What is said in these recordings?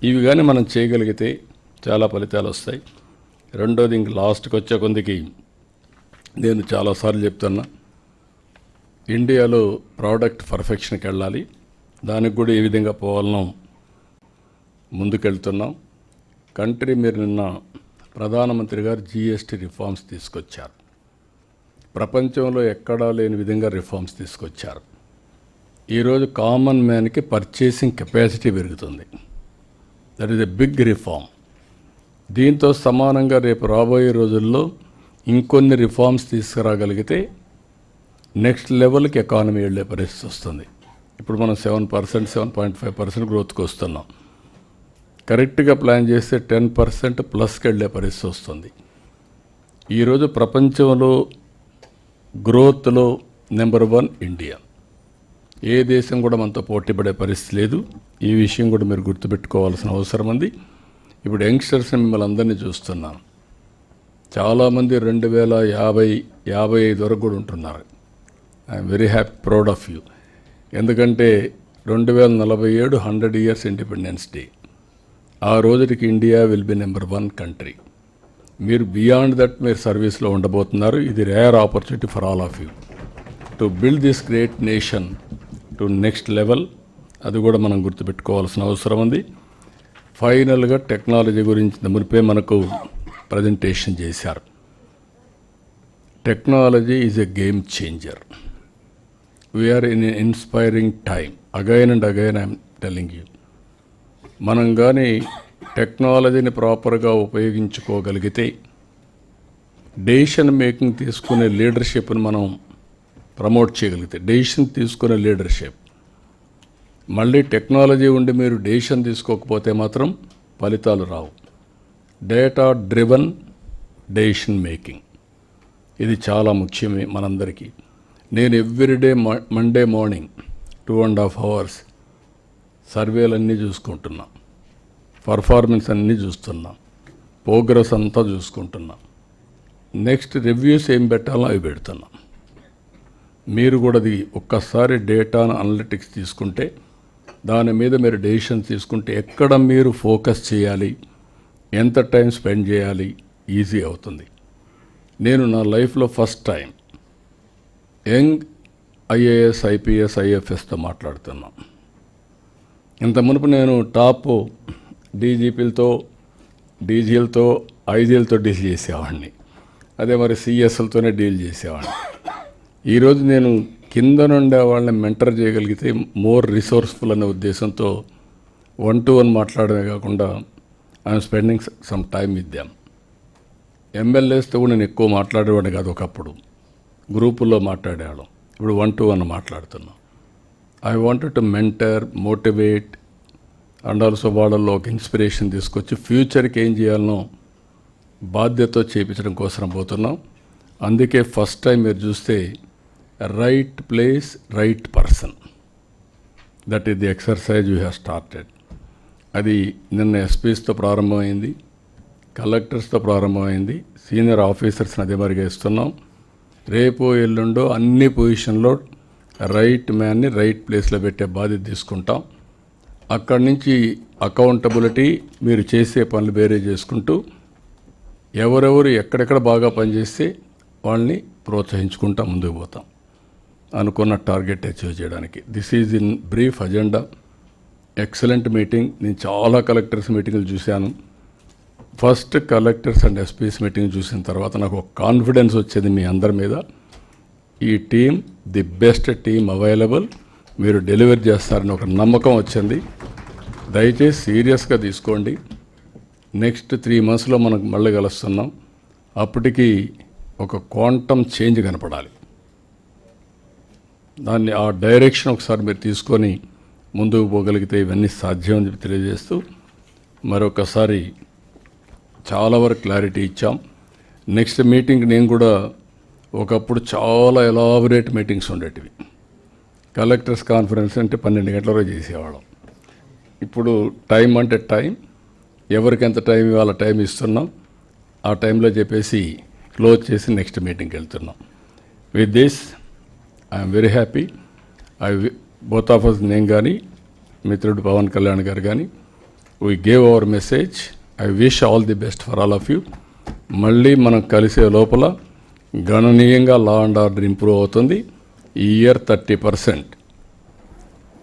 ఇవి కానీ మనం చేయగలిగితే చాలా ఫలితాలు వస్తాయి. రెండోది, ఇంక లాస్ట్కి వచ్చే కొందికి నేను చాలాసార్లు చెప్తున్నా, ఇండియాలో ప్రోడక్ట్ పర్ఫెక్షన్కి వెళ్ళాలి. దానికి కూడా ఏ విధంగా పోవాలనో ముందుకెళ్తున్నాం. కంట్రీ మీరు నిన్న ప్రధానమంత్రి గారు GST రిఫార్మ్స్ తీసుకొచ్చారు. ప్రపంచంలో ఎక్కడా లేని విధంగా రిఫార్మ్స్ తీసుకొచ్చారు. ఈరోజు కామన్ మ్యాన్కి పర్చేసింగ్ కెపాసిటీ పెరుగుతుంది. That is a big reform. దీంతో సమానంగా రేపు రాబోయే రోజుల్లో ఇంకొన్ని రిఫార్మ్స్ తీసుకురాగలిగితే నెక్స్ట్ లెవెల్కి ఎకానమీ వెళ్ళే పరిస్థితి వస్తుంది. ఇప్పుడు మనం 7%, 7.5% గ్రోత్కి వస్తున్నాం. కరెక్ట్గా ప్లాన్ చేస్తే 10% ప్లస్కి వెళ్ళే పరిస్థితి వస్తుంది. ఈరోజు ప్రపంచంలో గ్రోత్లో నెంబర్ 1 ఇండియా. ఏ దేశం కూడా మనతో పోటీపడే పరిస్థితి లేదు. ఈ విషయం కూడా మీరు గుర్తుపెట్టుకోవాల్సిన అవసరం ఉంది. ఇప్పుడు యంగ్స్టర్స్ని మిమ్మల్ని అందరినీ చూస్తున్నాను. చాలామంది 2050, 55 వరకు కూడా ఉంటున్నారు. I'm very happy, proud of you. ఎందుకంటే 2047 100 years ఇండిపెండెన్స్ డే. ఆ రోజుకి India will be number 1 country. మీరు బియాండ్ దట్ మీరు సర్వీస్లో ఉండబోతున్నారు. ఇది rare opportunity for all of you to build this great nation to next level. అది కూడా మనం గుర్తుపెట్టుకోవాల్సిన అవసరం ఉంది. ఫైనల్గా టెక్నాలజీ గురించి మునిపే మనకు ప్రజెంటేషన్ చేశారు. Technology is a game changer. We're in inspiring time. Again and again I'm telling you. మనం కానీ టెక్నాలజీని ప్రాపర్గా ఉపయోగించుకోగలిగితే డెసిషన్ మేకింగ్ తీసుకునే లీడర్షిప్ని మనం ప్రమోట్ చేయగలిగితే, డెసిషన్ తీసుకునే లీడర్షిప్. మళ్ళీ టెక్నాలజీ ఉండి మీరు డెసిషన్ తీసుకోకపోతే మాత్రం ఫలితాలు రావు. డేటా డ్రివన్ డెసిషన్ మేకింగ్ ఇది చాలా ముఖ్యమే మనందరికీ. నేను ఎవ్రీడే మండే మార్నింగ్ 2.5 hours సర్వేలన్నీ చూసుకుంటున్నా, పర్ఫార్మెన్స్ అన్నీ చూస్తున్నా, ప్రోగ్రెస్ అంతా చూసుకుంటున్నా. నెక్స్ట్ రివ్యూస్ ఏం పెట్టాలో అవి పెడుతున్నా. మీరు కూడా అది ఒక్కసారి డేటాను అనలిటిక్స్ తీసుకుంటే, దాని మీద మీరు డెసిషన్ తీసుకుంటే, ఎక్కడ మీరు ఫోకస్ చేయాలి, ఎంత టైం స్పెండ్ చేయాలి, ఈజీ అవుతుంది. నేను నా లైఫ్లో first time young IAS, IPS, IFSతో మాట్లాడుతున్నా. ఇంత మునుపు నేను టాప్ DGPలతో, DGలతో, IGలతో డీల్ చేసేవాడిని. అదే మరి CSలతోనే డీల్ చేసేవాడిని. ఈరోజు నేను కింద నుండే వాళ్ళని మెంటర్ చేయగలిగితే మోర్ రిసోర్స్ఫుల్ అనే ఉద్దేశంతో 1-to-1 మాట్లాడమే కాకుండా I'm spending some time with them. MLAస్తో కూడా నేను ఎక్కువ మాట్లాడేవాడిని కాదు. ఒకప్పుడు గ్రూపుల్లో మాట్లాడేవాళ్ళం. ఇప్పుడు 1-to-1 మాట్లాడుతున్నాం. I wanted to mentor, motivate and also వాళ్ళల్లో ఒక ఇన్స్పిరేషన్ తీసుకొచ్చి ఫ్యూచర్కి ఏం చేయాలనో బాధ్యతతో చేయించడం కోసం పోతున్నాం. అందుకే ఫస్ట్ టైం మీరు చూస్తే right place, right person, that is the exercise we have started. అది నిన్న SPస్తో ప్రారంభమైంది, కలెక్టర్స్తో ప్రారంభమైంది, సీనియర్ ఆఫీసర్స్ని అదే మరిగా ఇస్తున్నాం. రేపు ఎల్లుండో అన్ని పొజిషన్లో రైట్ మ్యాన్ని రైట్ ప్లేస్లో పెట్టే బాధ్యత తీసుకుంటాం. అక్కడి నుంచి అకౌంటబిలిటీ, మీరు చేసే పనులు వేరే చేసుకుంటూ ఎవరెవరు ఎక్కడెక్కడ బాగా పనిచేస్తే వాళ్ళని ప్రోత్సహించుకుంటా ముందుకు పోతాం అనుకున్న టార్గెట్ అచీవ్ చేయడానికి. This is in brief agenda. Excellent meeting. నేను చాలా కలెక్టర్స్ మీటింగ్లు చూశాను. First collectors and SPs meeting చూసిన తర్వాత నాకు ఒక కాన్ఫిడెన్స్ వచ్చేది మీ అందరి మీద. ఈ team the best team available, మీరు డెలివరీ చేస్తారని ఒక నమ్మకం వచ్చింది. దయచేసి సీరియస్గా తీసుకోండి. నెక్స్ట్ 3 monthsలో మనకు మళ్ళీ కలుస్తున్నాం. అప్పటికి ఒక క్వాంటమ్ చేంజ్ కనపడాలి. దాన్ని ఆ డైరెక్షన్ ఒకసారి మీరు తీసుకొని ముందుకు పోగలిగితే ఇవన్నీ సాధ్యం అని తెలియజేస్తూ మరొకసారి చాలా వరకు క్లారిటీ ఇచ్చాం. నెక్స్ట్ మీటింగ్ నేను కూడా ఒకప్పుడు చాలా ఎలాబొరేట్ మీటింగ్స్ ఉండేటివి. కలెక్టర్స్ కాన్ఫరెన్స్ అంటే 12 గంటల చేసేవాళ్ళం. ఇప్పుడు టైం అంటే టైం, ఎవరికి ఎంత టైం ఇవ్వాలో టైం ఇస్తున్నాం. ఆ టైంలో చెప్పేసి క్లోజ్ చేసి నెక్స్ట్ మీటింగ్కి వెళ్తున్నాం. With this I'm very happy. Both of us, నేను కానీ మిత్రుడు పవన్ కళ్యాణ్ గారు కానీ we gave our message. I wish all the best for all of you. మళ్ళీ మనం కలిసే లోపల గణనీయంగా లా అండ్ ఆర్డర్ ఇంప్రూవ్ అవుతుంది. ఈ ఇయర్ 30%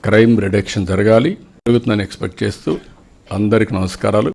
క్రైమ్ రిడక్షన్ జరగాలి, జరుగుతుందని ఎక్స్పెక్ట్ చేస్తూ అందరికీ నమస్కారాలు.